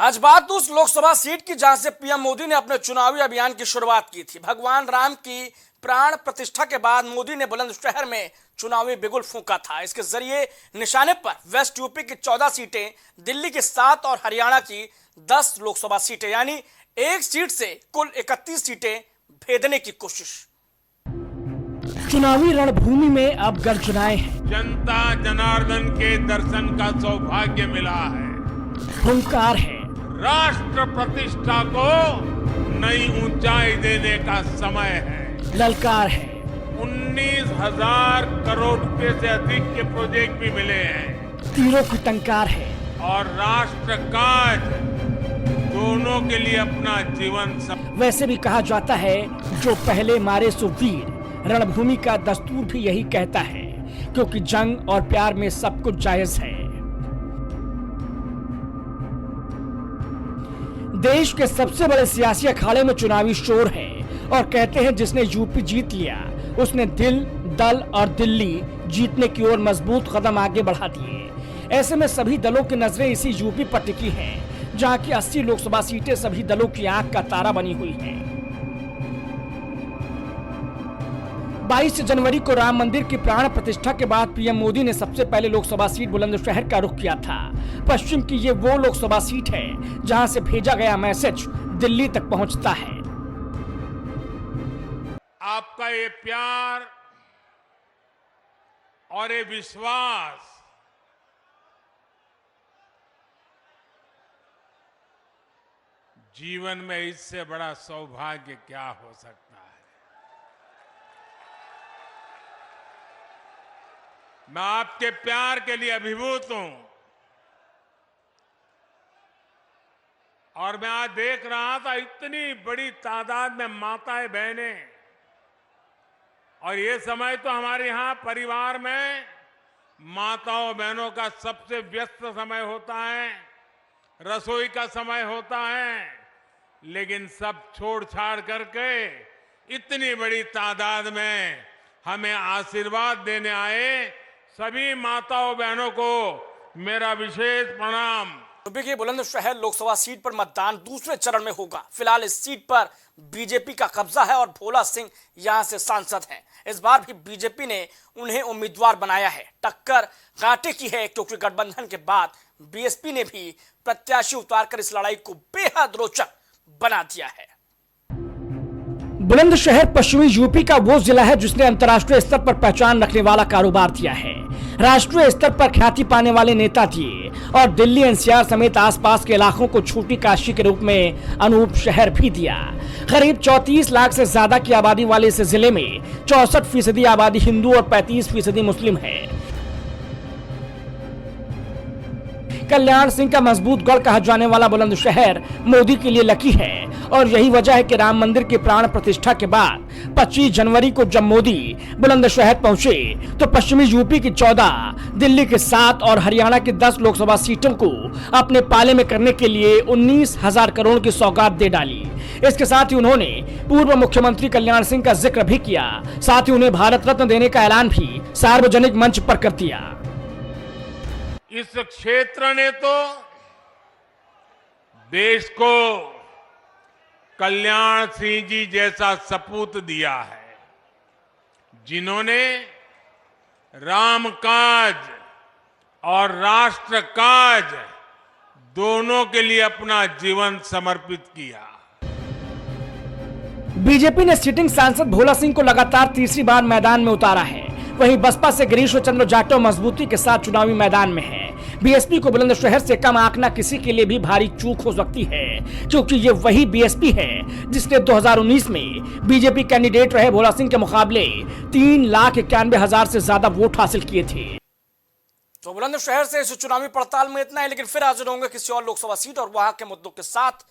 आज बात उस लोकसभा सीट की जहां से पीएम मोदी ने अपने चुनावी अभियान की शुरुआत की थी। भगवान राम की प्राण प्रतिष्ठा के बाद मोदी ने बुलंदशहर में चुनावी बिगुल फूंका था। इसके जरिए निशाने पर वेस्ट यूपी की 14 सीटें, दिल्ली की 7 और हरियाणा की 10 लोकसभा सीटें, यानी एक सीट से कुल 31 सीटें भेदने की कोशिश। चुनावी रणभूमि में अब गर्जनाएं हैं, जनता जनार्दन के दर्शन का सौभाग्य मिला है। हुंकार है, राष्ट्र प्रतिष्ठा को नई ऊंचाई देने का समय है। ललकार है, 19,000 करोड़ रुपए से अधिक के प्रोजेक्ट भी मिले हैं तीरों की टंकार है, और राष्ट्र काज दोनों के लिए अपना जीवन वैसे भी कहा जाता है जो पहले मारे सो वीर। रणभूमि का दस्तूर भी यही कहता है, क्योंकि जंग और प्यार में सब कुछ जायज है। देश के सबसे बड़े सियासी अखाड़े में चुनावी शोर है और कहते हैं जिसने यूपी जीत लिया उसने दिल, दल और दिल्ली जीतने की ओर मजबूत कदम आगे बढ़ा दिए। ऐसे में सभी दलों की नजरें इसी यूपी पर टिकी हैं, जहां की 80 लोकसभा सीटें सभी दलों की आंख का तारा बनी हुई हैं। 22 जनवरी को राम मंदिर की प्राण प्रतिष्ठा के बाद पीएम मोदी ने सबसे पहले लोकसभा सीट बुलंदशहर का रुख किया था। पश्चिम की ये वो लोकसभा सीट है जहां से भेजा गया मैसेज दिल्ली तक पहुंचता है। आपका ये प्यार और ये विश्वास जीवन में इससे बड़ा सौभाग्य क्या हो सकता है। मैं आपके प्यार के लिए अभिभूत हूं और मैं आज देख रहा था इतनी बड़ी तादाद में माताएं, बहनें, और ये समय तो हमारे यहाँ परिवार में माताओं बहनों का सबसे व्यस्त समय होता है, रसोई का समय होता है, लेकिन सब छोड़ छाड़ करके इतनी बड़ी तादाद में हमें आशीर्वाद देने आए सभी माताओं बहनों को मेरा विशेष प्रणाम। यूपी की बुलंदशहर लोकसभा सीट पर मतदान दूसरे चरण में होगा। फिलहाल इस सीट पर बीजेपी का कब्जा है और भोला सिंह यहां से सांसद हैं। इस बार भी बीजेपी ने उन्हें उम्मीदवार बनाया है। टक्कर कांटे की है, क्योंकि गठबंधन के बाद बीएसपी ने भी प्रत्याशी उतारकर इस लड़ाई को बेहद रोचक बना दिया है। बुलंदशहर पश्चिमी यूपी का वो जिला है जिसने अंतर्राष्ट्रीय स्तर पर पहचान रखने वाला कारोबार किया है, राष्ट्रीय स्तर पर ख्याति पाने वाले नेता दिए और दिल्ली एनसीआर समेत आसपास के इलाकों को छोटी काशी के रूप में अनूप शहर भी दिया। करीब 34 लाख से ज्यादा की आबादी वाले इस जिले में 64% आबादी हिंदू और 35% मुस्लिम है। कल्याण सिंह का मजबूत गढ़ कहा जाने वाला बुलंदशहर मोदी के लिए लकी है और यही वजह है कि राम मंदिर की प्राण प्रतिष्ठा के बाद 25 जनवरी को जब मोदी बुलंदशहर पहुंचे तो पश्चिमी यूपी की 14, दिल्ली के 7 और हरियाणा की 10 लोकसभा सीटों को अपने पाले में करने के लिए 19,000 करोड़ की सौगात दे डाली। इसके साथ ही उन्होंने पूर्व मुख्यमंत्री कल्याण सिंह का जिक्र भी किया, साथ ही उन्हें भारत रत्न देने का ऐलान भी सार्वजनिक मंच पर कर दिया। इस क्षेत्र ने तो देश को कल्याण सिंह जी जैसा सपूत दिया है, जिन्होंने राम काज और राष्ट्र काज दोनों के लिए अपना जीवन समर्पित किया। बीजेपी ने सिटिंग सांसद भोला सिंह को लगातार तीसरी बार मैदान में उतारा है। वहीं बसपा से गिरीश चंद्र जाटव मजबूती के साथ चुनावी मैदान में है। बीएसपी को बुलंदशहर से कम आंकना किसी के लिए भी भारी चूक हो सकती है, क्योंकि ये वही बीएसपी है जिसने 2019 में बीजेपी कैंडिडेट रहे भोला सिंह के मुकाबले 3,91,000 से ज्यादा वोट हासिल किए थे। तो बुलंदशहर से इस चुनावी पड़ताल में इतना है, लेकिन फिर हाजिर होंगे किसी और लोकसभा सीट और वहां के मुद्दों के साथ।